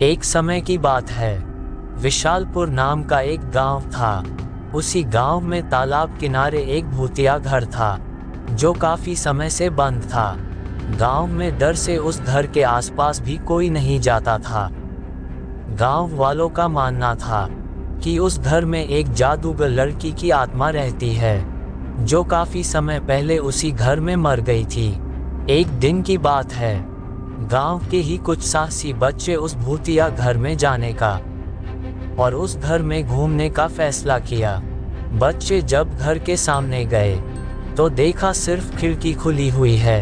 एक समय की बात है, विशालपुर नाम का एक गांव था। उसी गांव में तालाब किनारे एक भूतिया घर था जो काफी समय से बंद था। गांव में डर से उस घर के आसपास भी कोई नहीं जाता था। गांव वालों का मानना था कि उस घर में एक जादूगर लड़की की आत्मा रहती है जो काफी समय पहले उसी घर में मर गई थी। एक दिन की बात है, गांव के ही कुछ साहसी बच्चे उस भूतिया घर में जाने का और उस घर में घूमने का फैसला किया। बच्चे जब घर के सामने गए तो देखा सिर्फ खिड़की खुली हुई है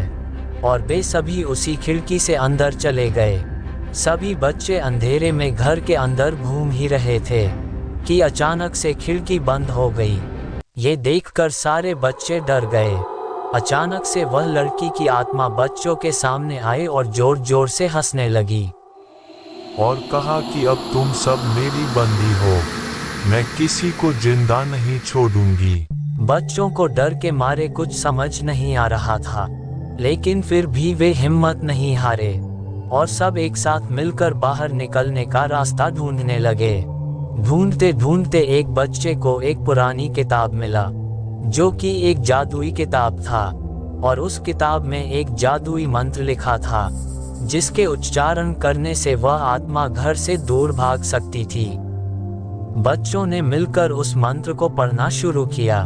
और वे सभी उसी खिड़की से अंदर चले गए। सभी बच्चे अंधेरे में घर के अंदर घूम ही रहे थे कि अचानक से खिड़की बंद हो गई। ये देखकर सारे बच्चे डर गए। अचानक से वह लड़की की आत्मा बच्चों के सामने आई और जोर जोर से हंसने लगी और कहा कि अब तुम सब मेरी बंदी हो, मैं किसी को जिंदा नहीं छोड़ूंगी। बच्चों को डर के मारे कुछ समझ नहीं आ रहा था, लेकिन फिर भी वे हिम्मत नहीं हारे और सब एक साथ मिलकर बाहर निकलने का रास्ता ढूंढने लगे। ढूंढते ढूंढते एक बच्चे को एक पुरानी किताब मिला जो कि एक जादुई किताब था और उस किताब में एक जादुई मंत्र लिखा था जिसके उच्चारण करने से वह आत्मा घर से दूर भाग सकती थी। बच्चों ने मिलकर उस मंत्र को पढ़ना शुरू किया।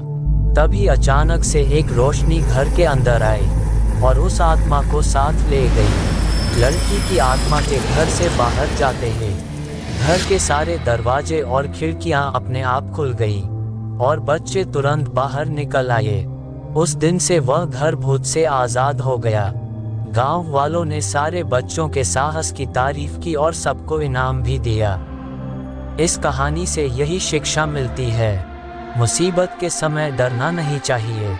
तभी अचानक से एक रोशनी घर के अंदर आई और उस आत्मा को साथ ले गई। लड़की की आत्मा के घर से बाहर जाते ही घर के सारे दरवाजे और खिड़कियां अपने आप खुल गई और बच्चे तुरंत बाहर निकल आए। उस दिन से वह घर भूत से आजाद हो गया। गांव वालों ने सारे बच्चों के साहस की तारीफ की और सबको इनाम भी दिया। इस कहानी से यही शिक्षा मिलती है, मुसीबत के समय डरना नहीं चाहिए।